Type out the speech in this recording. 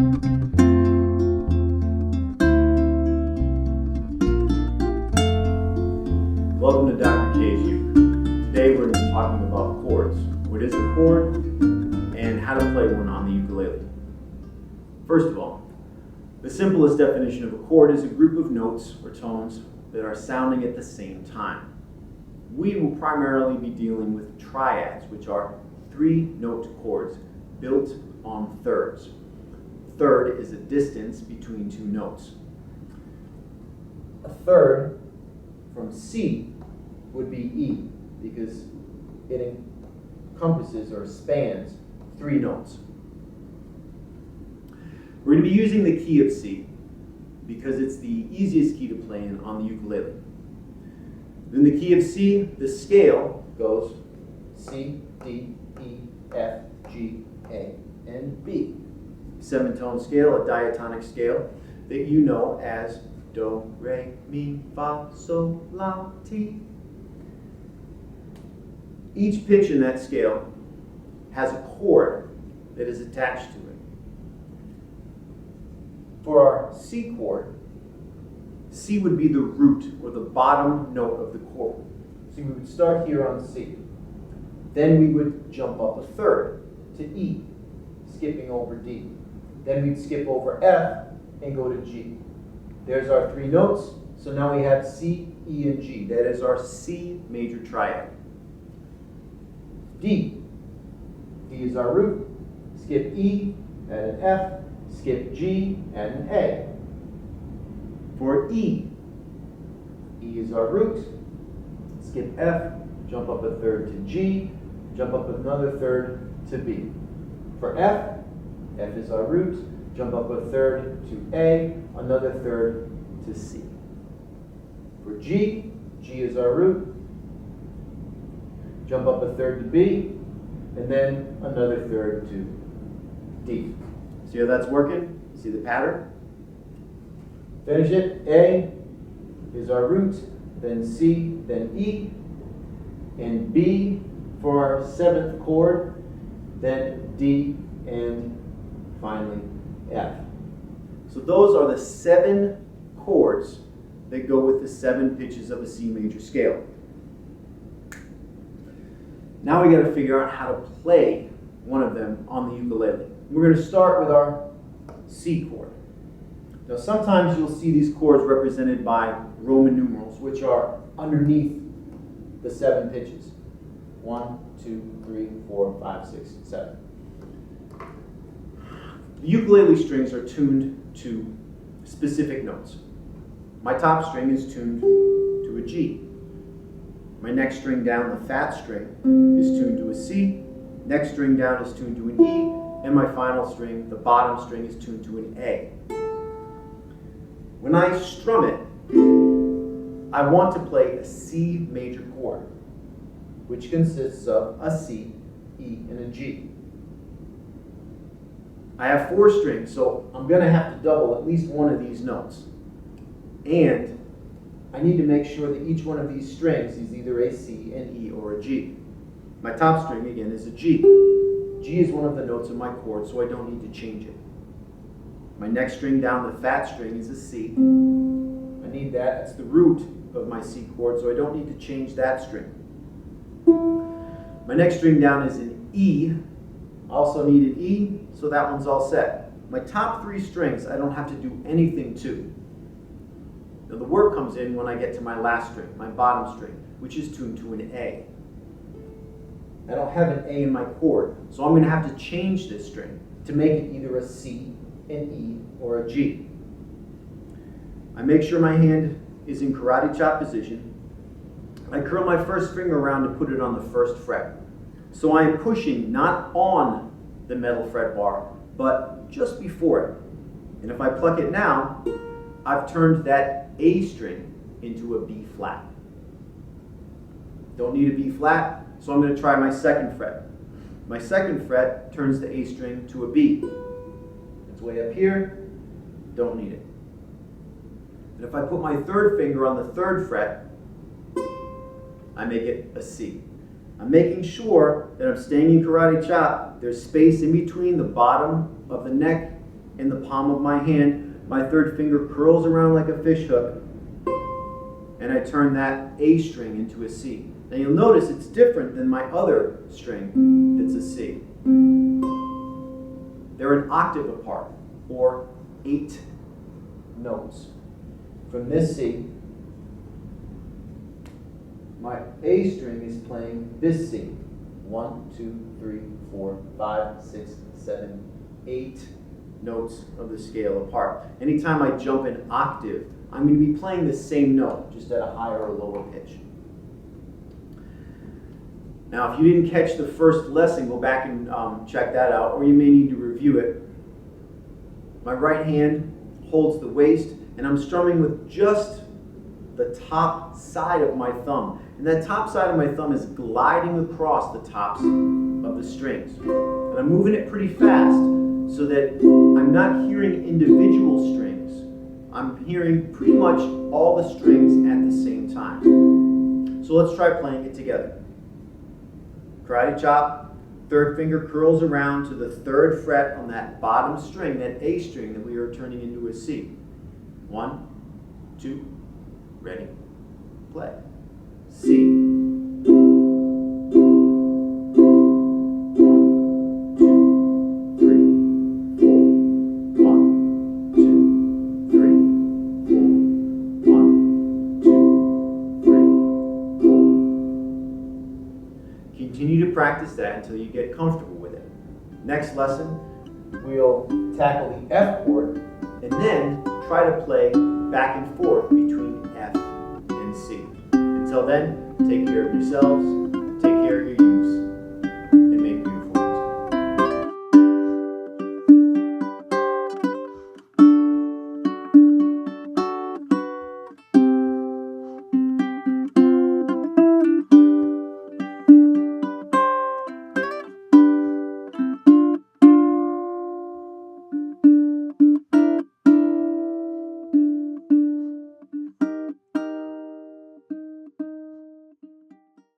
Welcome to Dr. K's Uke. Today we're talking about chords. What is a chord and how to play one on the ukulele. First of all, the simplest definition of a chord is a group of notes or tones that are sounding at the same time. We will primarily be dealing with triads, which are 3-note chords built on thirds. Third is a distance between 2 notes. A third from C would be E, because it encompasses or spans 3 notes. We're going to be using the key of C because it's the easiest key to play in on the ukulele. In the key of C, the scale goes C, D, E, F, G, A, and B. 7-tone scale, a diatonic scale that you know as Do, Re, Mi, Fa, Sol, La, Ti. Each pitch in that scale has a chord that is attached to it. For our C chord, C would be the root or the bottom note of the chord. So we would start here on C. Then we would jump up a third to E, skipping over D. Then we'd skip over F and go to G. There's our 3 notes. So now we have C, E, and G. That is our C major triad. D. D is our root. Skip E, add an F. Skip G, add an A. For E, E is our root. Skip F, jump up a third to G, jump up another third to B. For F, F is our root. Jump up a third to A, another third to C. For G, G is our root. Jump up a third to B, and then another third to D. See how that's working? See the pattern? Finish it. A is our root, then C, then E, and B for our 7th chord, then D, and finally F. So those are the 7 chords that go with the 7 pitches of a C major scale. Now we got to figure out how to play one of them on the ukulele. We're going to start with our C chord. Now sometimes you'll see these chords represented by Roman numerals, which are underneath the 7 pitches. 1, 2, 3, 4, 5, 6, 7. The ukulele strings are tuned to specific notes. My top string is tuned to a G. My next string down, the fat string, is tuned to a C. Next string down is tuned to an E. And my final string, the bottom string, is tuned to an A. When I strum it, I want to play a C major chord, which consists of a C, E, and a G. I have 4 strings, so I'm going to have to double at least one of these notes. And I need to make sure that each one of these strings is either a C, an E, or a G. My top string, again, is a G. G is one of the notes of my chord, so I don't need to change it. My next string down, the fat string, is a C. I need that. It's the root of my C chord, so I don't need to change that string. My next string down is an E. Also need an E, so that one's all set. My top 3 strings, I don't have to do anything to. Now the work comes in when I get to my last string, my bottom string, which is tuned to an A. I don't have an A in my chord, so I'm going to have to change this string to make it either a C, an E, or a G. I make sure my hand is in karate chop position. I curl my first finger around to put it on the 1st fret. So I am pushing not on the metal fret bar, but just before it. And if I pluck it now, I've turned that A string into a B flat. Don't need a B flat, so I'm going to try my 2nd fret. My 2nd fret turns the A string to a B. It's way up here, don't need it. And if I put my 3rd finger on the 3rd fret, I make it a C. I'm making sure that I'm staying in karate chop. There's space in between the bottom of the neck in the palm of my hand. My third finger curls around like a fish hook, and I turn that A string into a C. Now you'll notice it's different than my other string that's a C. They're an octave apart, or 8 notes. From this C, my A string is playing this C. 1, 2, 3, 4, 5, 6, 7, 8 notes of the scale apart. Anytime I jump an octave, I'm going to be playing the same note, just at a higher or lower pitch. Now, if you didn't catch the first lesson, go back and check that out, or you may need to review it. My right hand holds the waist, and I'm strumming with just the top side of my thumb. And that top side of my thumb is gliding across the tops of the strings. And I'm moving it pretty fast so that I'm not hearing individual strings. I'm hearing pretty much all the strings at the same time. So let's try playing it together. Karate chop, third finger curls around to the 3rd fret on that bottom string, that A string that we are turning into a C. 1, 2, ready, play. C. 1, 2, 3, 4. 1, 2, 3, 4. 1, 2, 3, 4. Continue to practice that until you get comfortable with it. Next lesson, we'll tackle the F chord and then try to play back and forth between F and C. Until then, take care of yourselves